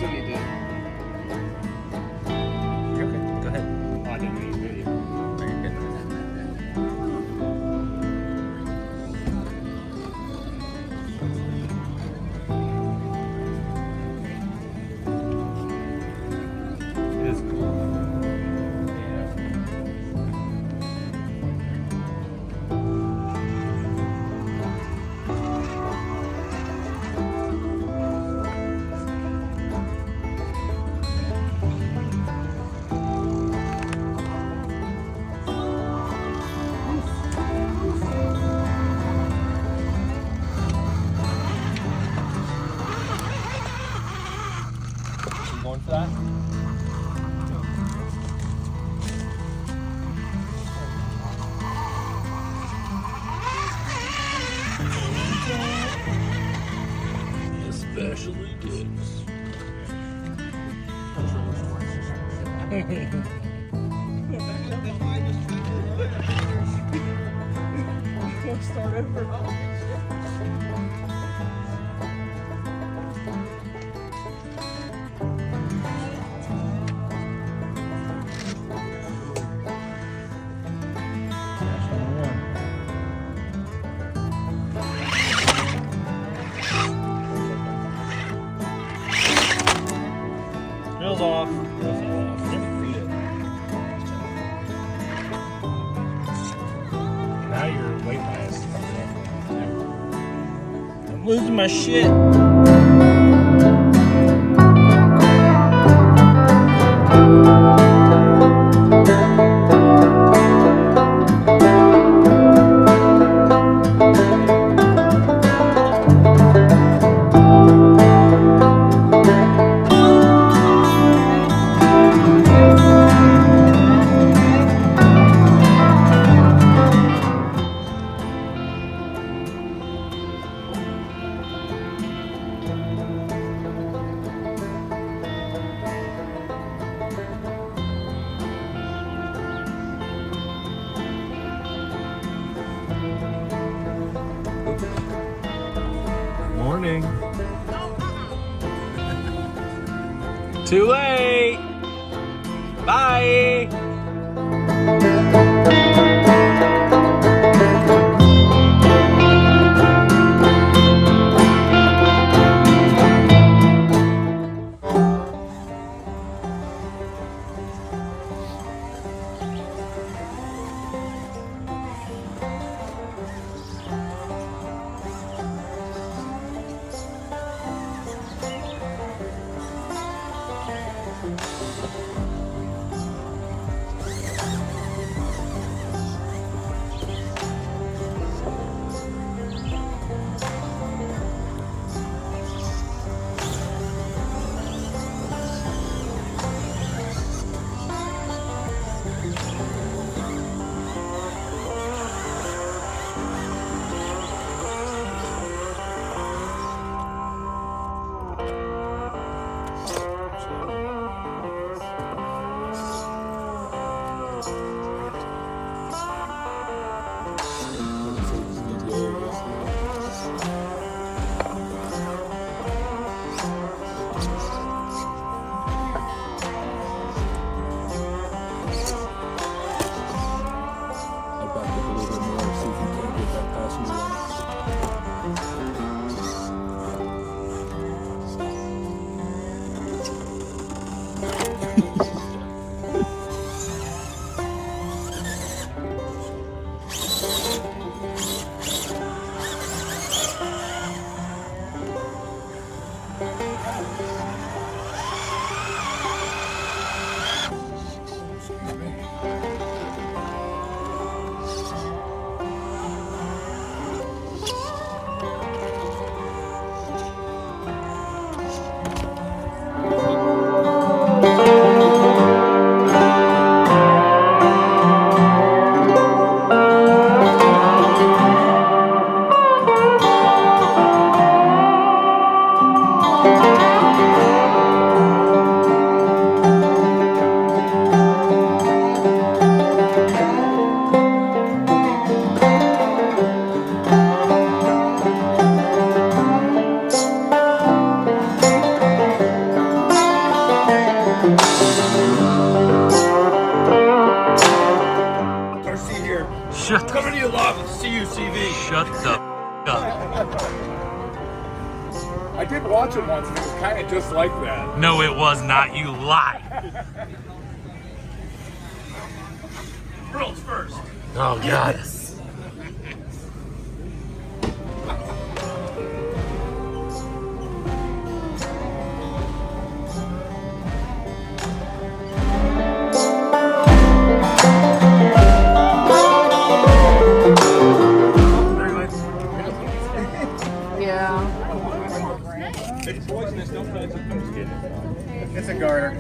what you do. You're okay. Go ahead. Oh, I didn't mean video. No, you're good. It is cool. You going for that? Especially kids. Start over. Grills off. Now your weight bias is coming in. I'm losing my shit. Morning. Too late. Bye. Shut the Coming to you live with CUCV. Shut the up. I did watch it once and it was kind of just like that. No, it was not. You lie. World's first. Oh, God. Yeah. It's poisonous. Don't touch it. I'm just kidding. It's a garter.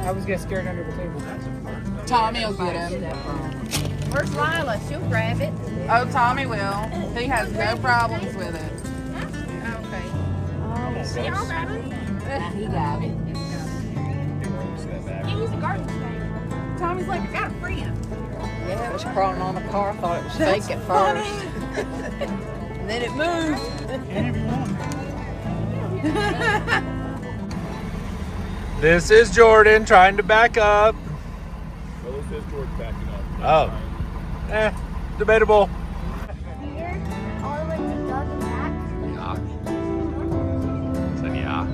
I was getting scared under the table. Tommy will get him. Where's Lila? She'll grab it. Oh, Tommy will. He has no problems with it. Okay. Y'all grab it. He got it. Yeah, he's a garden snake. Tommy's like, I got a friend. Yeah, it was crawling on the car. I thought it was fake at first. And then it moved. This is Jordan trying to back up. Well, this is George backing up. Oh. Debatable. Here, all the way to the back. Yeah. So, yeah.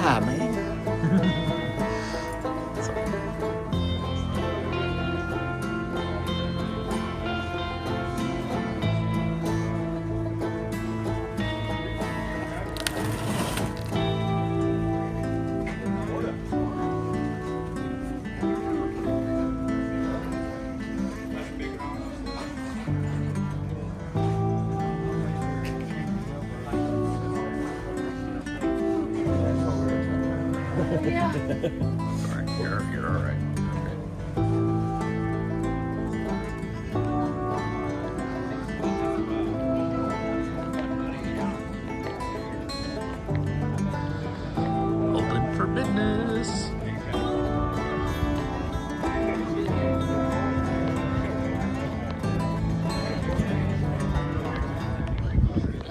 Ah, man. Sorry, you're all right. Open for business.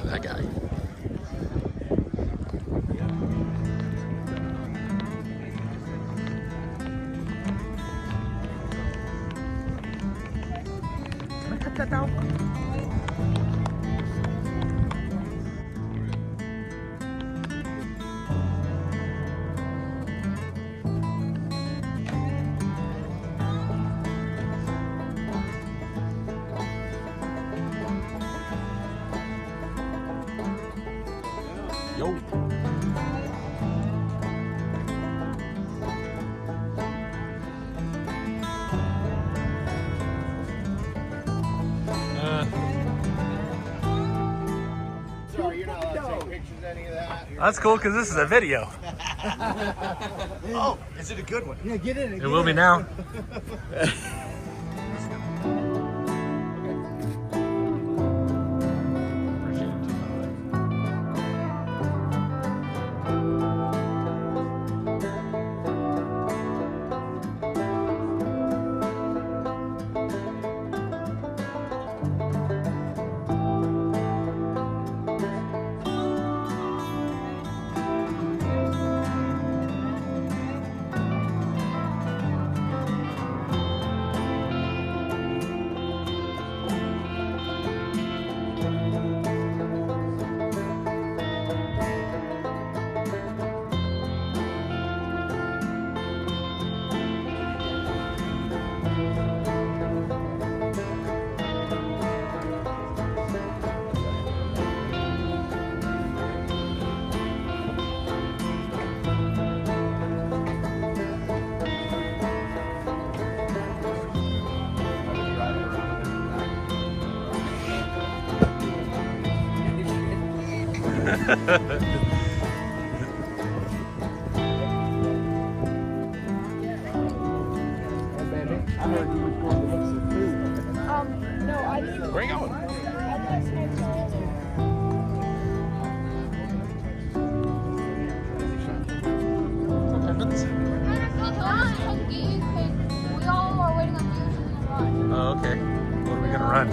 That guy. Yo. Sorry, you're not allowed to take pictures of any of that. That's cool because this is a video. Oh, is it a good one? Yeah, get in. It will be now. No, I didn't. Where you going? We all are waiting on you to run. Oh, okay. What are we gonna run?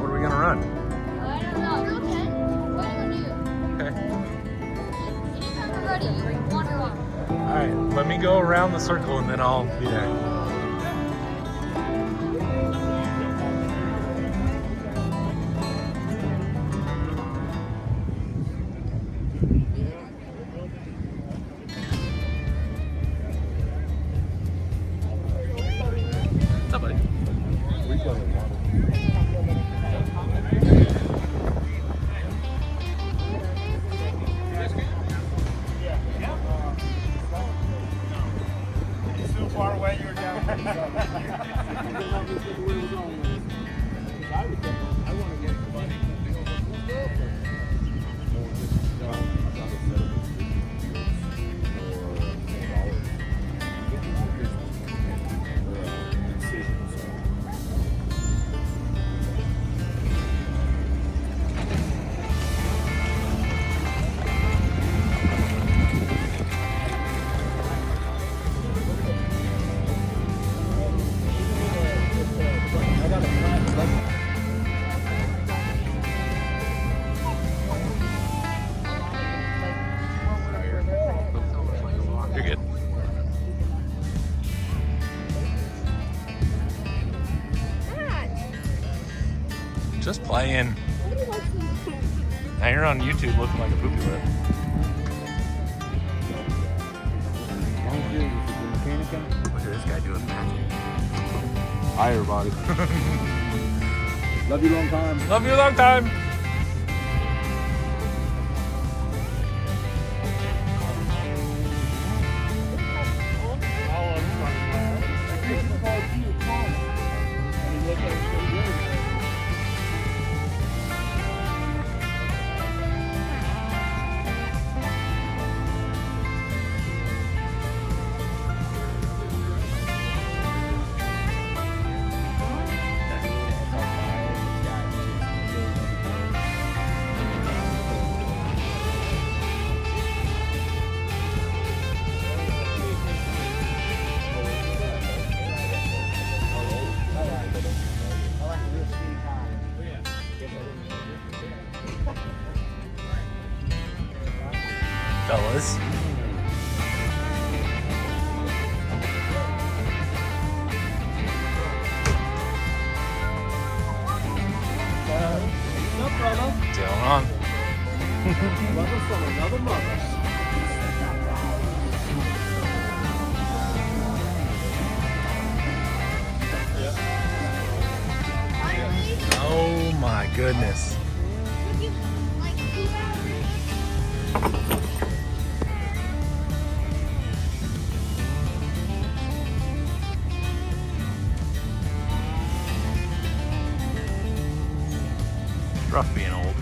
What are we gonna run? I don't know. You're okay. We're waiting on you. Okay. Anytime you're ready, you wander off. All right. Let me go around the circle and then I'll be there. Far away, you're down. I want to get You're good. Just playing. Now you're on YouTube looking like a poopy lip. Look at this guy doing magic. Hi, everybody. Love you long time. Love you a long time. Fellas. Tailing on. Mother from another mother. Oh my goodness. It's rough being old.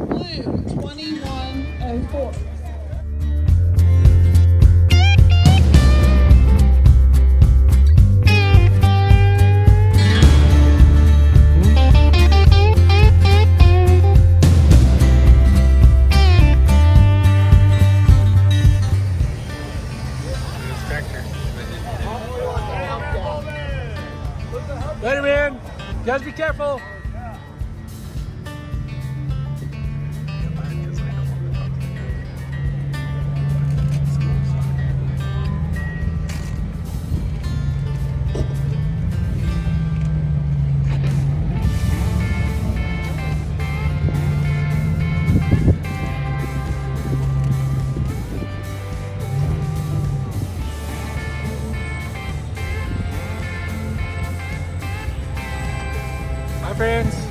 Blue 2104. Later, man. You guys be careful. Hi, friends.